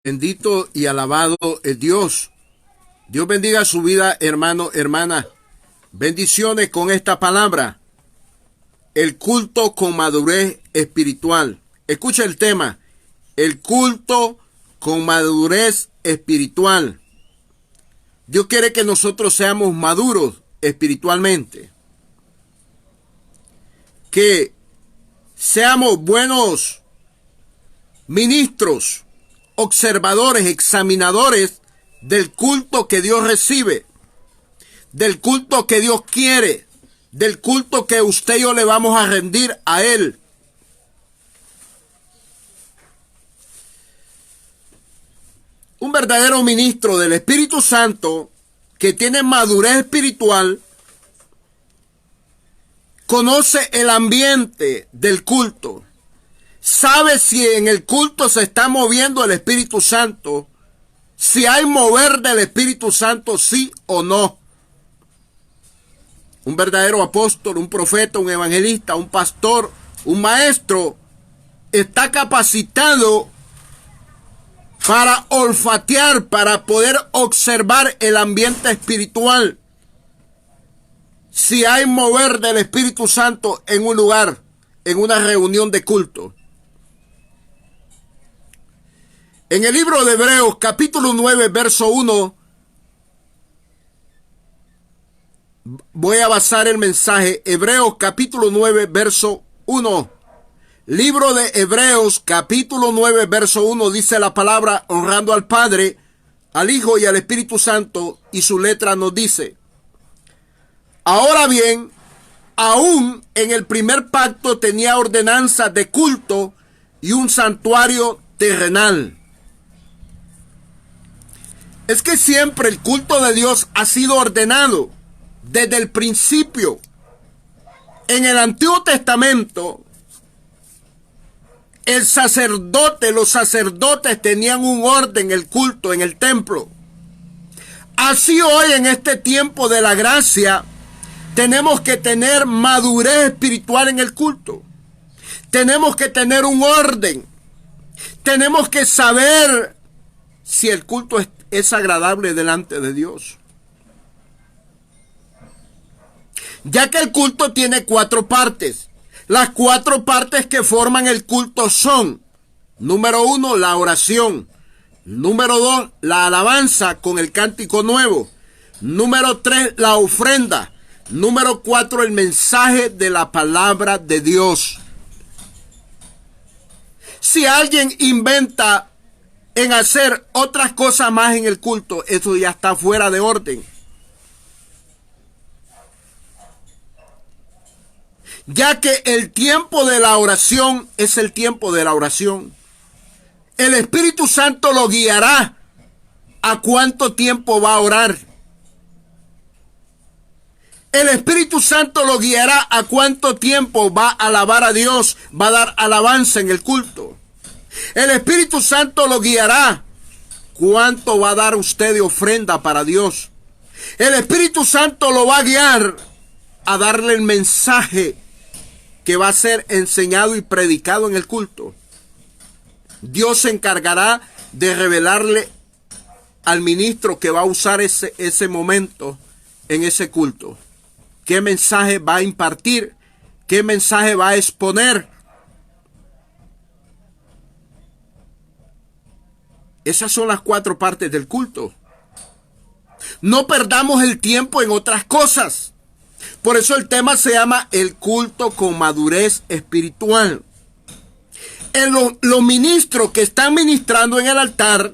Bendito y alabado es Dios. Dios bendiga su vida, hermano, hermana. Bendiciones con esta palabra. El culto con madurez espiritual. Escucha el tema. El culto con madurez espiritual. Dios quiere que nosotros seamos maduros espiritualmente. Que seamos buenos ministros, observadores, examinadores del culto que Dios recibe, del culto que Dios quiere, del culto que usted y yo le vamos a rendir a Él. Un verdadero ministro del Espíritu Santo que tiene madurez espiritual conoce el ambiente del culto. Sabe si en el culto se está moviendo el Espíritu Santo, si hay mover del Espíritu Santo, sí o no. Un verdadero apóstol, un profeta, un evangelista, un pastor, un maestro, está capacitado para olfatear, para poder observar el ambiente espiritual. Si hay mover del Espíritu Santo en un lugar, en una reunión de culto. En el libro de Hebreos, capítulo 9, verso 1, voy a basar el mensaje. Hebreos, capítulo 9, verso 1. Libro de Hebreos, capítulo 9, verso 1, dice la palabra, honrando al Padre, al Hijo y al Espíritu Santo, y su letra nos dice: ahora bien, aún en el primer pacto tenía ordenanzas de culto y un santuario terrenal. Es que siempre el culto de Dios ha sido ordenado desde el principio. En el Antiguo Testamento, los sacerdotes tenían un orden, el culto en el templo. Así hoy, en este tiempo de la gracia, tenemos que tener madurez espiritual en el culto. Tenemos que tener un orden. Tenemos que saber si el culto es agradable delante de Dios. Ya que el culto tiene 4 partes. Las 4 partes que forman el culto son: número 1, la oración. Número 2, la alabanza con el cántico nuevo. Número 3, la ofrenda. Número 4, el mensaje de la palabra de Dios. Si alguien inventa en hacer otras cosas más en el culto, eso ya está fuera de orden. Ya que el tiempo de la oración es el tiempo de la oración. El Espíritu Santo lo guiará a cuánto tiempo va a orar. El Espíritu Santo lo guiará a cuánto tiempo va a alabar a Dios, va a dar alabanza en el culto. El Espíritu Santo lo guiará cuánto va a dar usted de ofrenda para Dios. El Espíritu Santo lo va a guiar a darle el mensaje que va a ser enseñado y predicado en el culto. Dios se encargará de revelarle al ministro que va a usar ese momento en ese culto. ¿Qué mensaje va a impartir? ¿Qué mensaje va a exponer? Esas son las 4 partes del culto. No perdamos el tiempo en otras cosas. Por eso el tema se llama el culto con madurez espiritual. Los ministros que están ministrando en el altar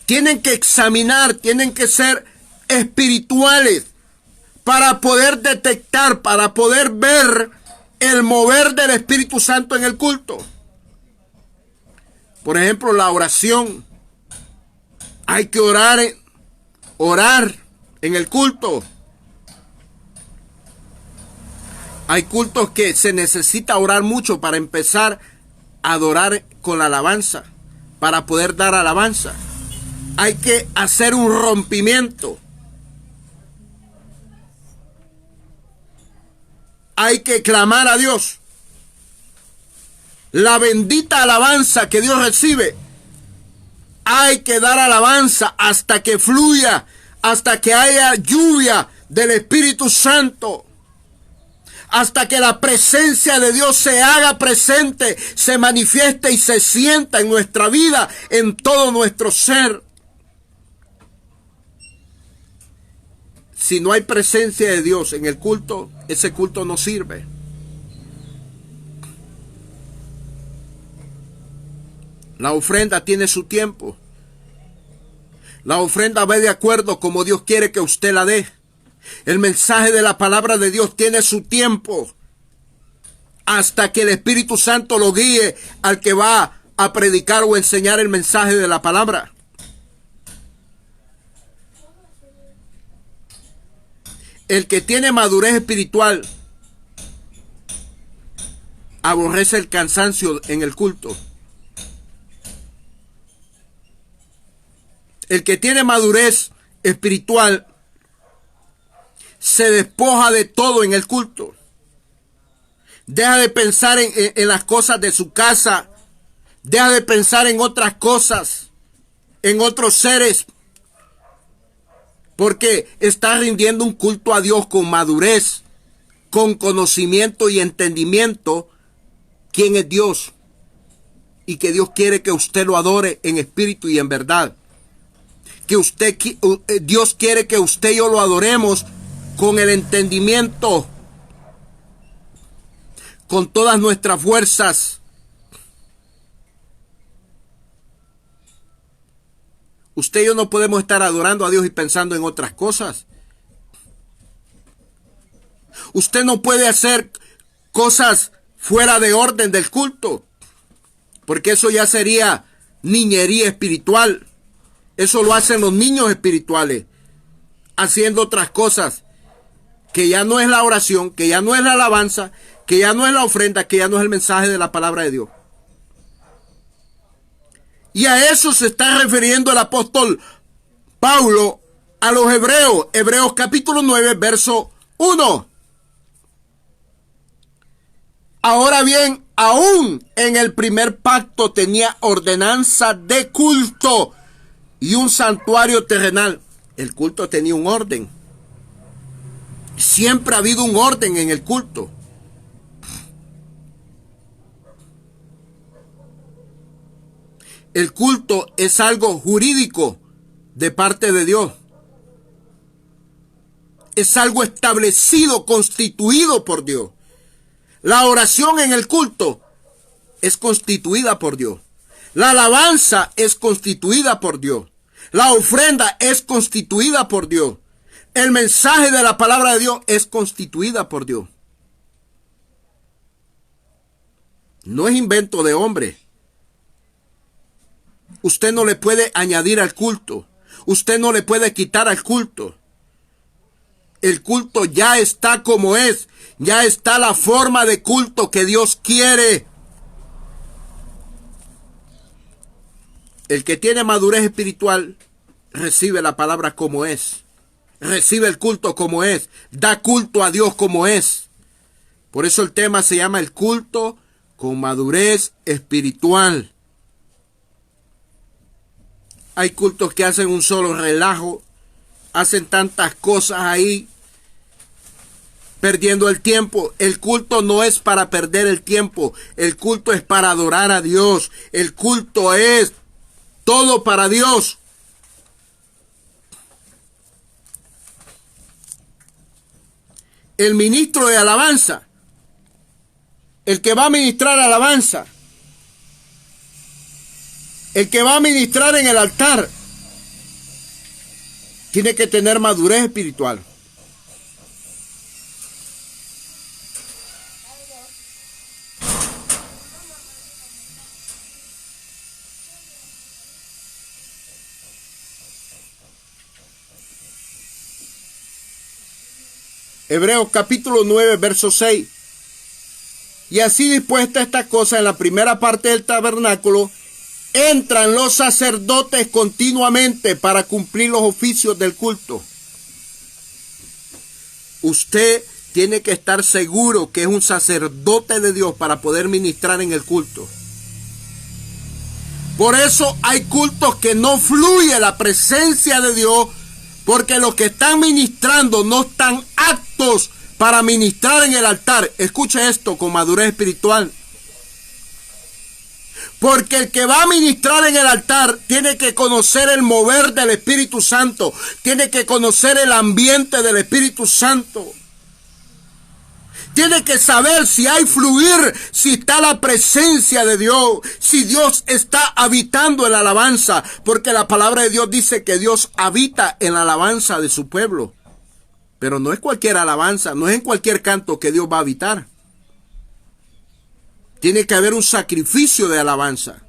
tienen que examinar, tienen que ser espirituales para poder detectar, para poder ver el mover del Espíritu Santo en el culto. Por ejemplo, la oración. Hay que orar en el culto. Hay cultos que se necesita orar mucho para empezar a adorar con la alabanza, para poder dar alabanza. Hay que hacer un rompimiento. Hay que clamar a Dios. La bendita alabanza que Dios recibe Hay que dar alabanza hasta que fluya, hasta que haya lluvia del Espíritu Santo, hasta que la presencia de Dios se haga presente, se manifieste y se sienta en nuestra vida, en todo nuestro ser. Si no hay presencia de Dios en el culto, ese culto no sirve. La ofrenda tiene su tiempo. La ofrenda va de acuerdo como Dios quiere que usted la dé. El mensaje de la palabra de Dios tiene su tiempo hasta que el Espíritu Santo lo guíe al que va a predicar o enseñar el mensaje de la palabra. El que tiene madurez espiritual aborrece el cansancio en el culto. El que tiene madurez espiritual se despoja de todo en el culto. Deja de pensar en las cosas de su casa. Deja de pensar en otras cosas, en otros seres. Porque está rindiendo un culto a Dios con madurez, con conocimiento y entendimiento quién es Dios. Y que Dios quiere que usted lo adore en espíritu y en verdad. Dios quiere que usted y yo lo adoremos con el entendimiento, con todas nuestras fuerzas. Usted y yo no podemos estar adorando a Dios y pensando en otras cosas. Usted no puede hacer cosas fuera de orden del culto, porque eso ya sería niñería espiritual. Eso lo hacen los niños espirituales, haciendo otras cosas, que ya no es la oración, que ya no es la alabanza, que ya no es la ofrenda, que ya no es el mensaje de la palabra de Dios. Y a eso se está refiriendo el apóstol Pablo a los hebreos. Hebreos capítulo 9, verso 1. Ahora bien, aún en el primer pacto tenía ordenanza de culto y un santuario terrenal. El culto tenía un orden. Siempre ha habido un orden en el culto. El culto es algo jurídico de parte de Dios. Es algo establecido, constituido por Dios. La oración en el culto es constituida por Dios. La alabanza es constituida por Dios. La ofrenda es constituida por Dios. El mensaje de la palabra de Dios es constituida por Dios. No es invento de hombre. Usted no le puede añadir al culto. Usted no le puede quitar al culto. El culto ya está como es. Ya está la forma de culto que Dios quiere. El que tiene madurez espiritual recibe la palabra como es. Recibe el culto como es. Da culto a Dios como es. Por eso el tema se llama el culto con madurez espiritual. Hay cultos que hacen un solo relajo. Hacen tantas cosas ahí, perdiendo el tiempo. El culto no es para perder el tiempo. El culto es para adorar a Dios. El culto es todo para Dios. El ministro de alabanza, el que va a ministrar alabanza, el que va a ministrar en el altar, tiene que tener madurez espiritual. Hebreos capítulo 9, verso 6. Y así dispuesta esta cosa, en la primera parte del tabernáculo, entran los sacerdotes continuamente para cumplir los oficios del culto. Usted tiene que estar seguro que es un sacerdote de Dios para poder ministrar en el culto. Por eso hay cultos que no fluye la presencia de Dios, porque los que están ministrando no están aptos para ministrar en el altar. Escuche esto con madurez espiritual. Porque el que va a ministrar en el altar tiene que conocer el mover del Espíritu Santo, tiene que conocer el ambiente del Espíritu Santo. Tiene que saber si hay fluir, si está la presencia de Dios, si Dios está habitando en la alabanza, porque la palabra de Dios dice que Dios habita en la alabanza de su pueblo. Pero no es cualquier alabanza, no es en cualquier canto que Dios va a habitar. Tiene que haber un sacrificio de alabanza.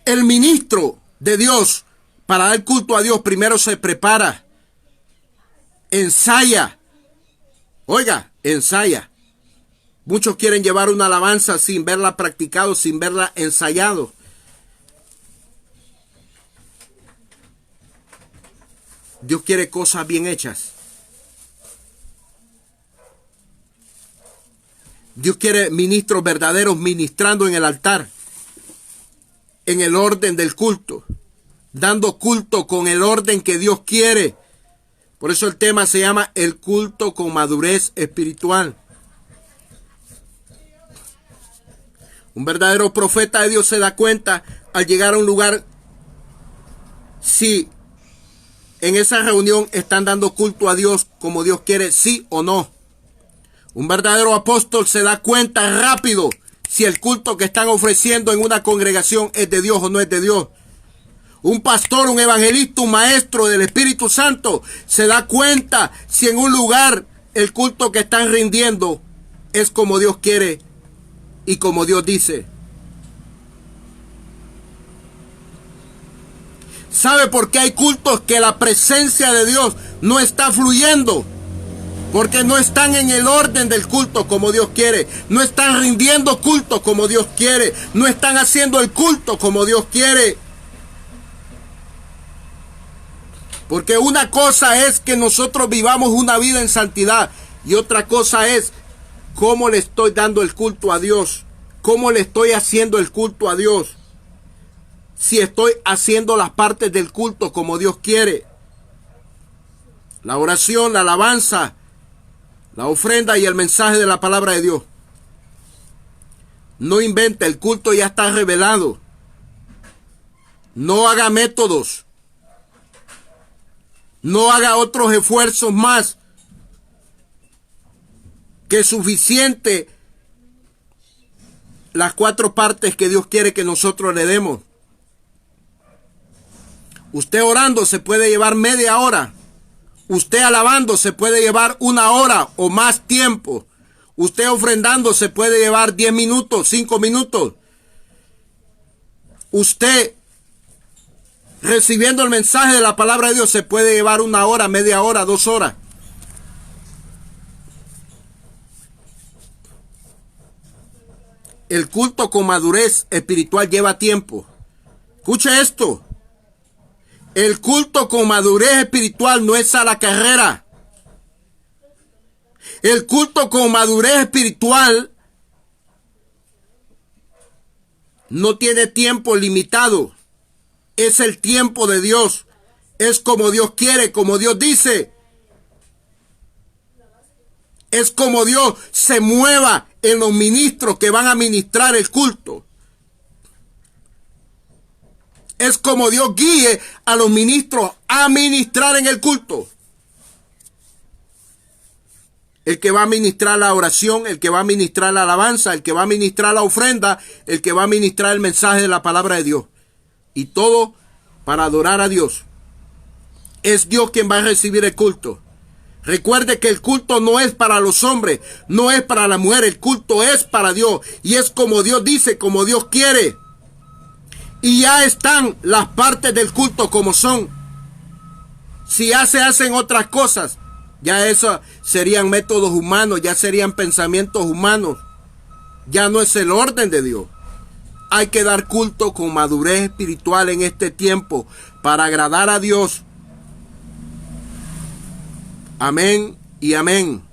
El ministro de Dios, para dar culto a Dios, primero se prepara. Ensaya. Oiga, ensaya. Muchos quieren llevar una alabanza sin verla practicado, sin verla ensayado. Dios quiere cosas bien hechas. Dios quiere ministros verdaderos ministrando en el altar, en el orden del culto, dando culto con el orden que Dios quiere. Por eso el tema se llama el culto con madurez espiritual. Un verdadero profeta de Dios se da cuenta al llegar a un lugar si en esa reunión están dando culto a Dios como Dios quiere, sí o no. Un verdadero apóstol se da cuenta rápido si el culto que están ofreciendo en una congregación es de Dios o no es de Dios. Un pastor, un evangelista, un maestro del Espíritu Santo se da cuenta si en un lugar el culto que están rindiendo es como Dios quiere y como Dios dice. ¿Sabe por qué hay cultos que la presencia de Dios no está fluyendo? Porque no están en el orden del culto como Dios quiere. No están rindiendo culto como Dios quiere. No están haciendo el culto como Dios quiere. Porque una cosa es que nosotros vivamos una vida en santidad y otra cosa es cómo le estoy dando el culto a Dios, cómo le estoy haciendo el culto a Dios, si estoy haciendo las partes del culto como Dios quiere. La oración, la alabanza, la ofrenda y el mensaje de la palabra de Dios. No invente, el culto ya está revelado. No haga métodos. No haga otros esfuerzos más que suficiente las 4 partes que Dios quiere que nosotros le demos. Usted orando se puede llevar media hora. Usted alabando se puede llevar 1 hora o más tiempo. Usted ofrendando se puede llevar 10 minutos, 5 minutos. Usted recibiendo el mensaje de la palabra de Dios se puede llevar 1 hora, media hora, 2 horas. El culto con madurez espiritual lleva tiempo. Escuche esto. El culto con madurez espiritual no es a la carrera. El culto con madurez espiritual no tiene tiempo limitado. Es el tiempo de Dios. Es como Dios quiere, como Dios dice. Es como Dios se mueva en los ministros que van a ministrar el culto. Es como Dios guíe a los ministros a ministrar en el culto. El que va a ministrar la oración, el que va a ministrar la alabanza, el que va a ministrar la ofrenda, el que va a ministrar el mensaje de la palabra de Dios. Y todo para adorar a Dios. Es Dios quien va a recibir el culto. Recuerde que el culto no es para los hombres, no es para la mujer, el culto es para Dios. Y es como Dios dice, como Dios quiere. Y ya están las partes del culto como son. Si ya se hacen otras cosas, ya eso serían métodos humanos, ya serían pensamientos humanos. Ya no es el orden de Dios. Hay que dar culto con madurez espiritual en este tiempo para agradar a Dios. Amén y amén.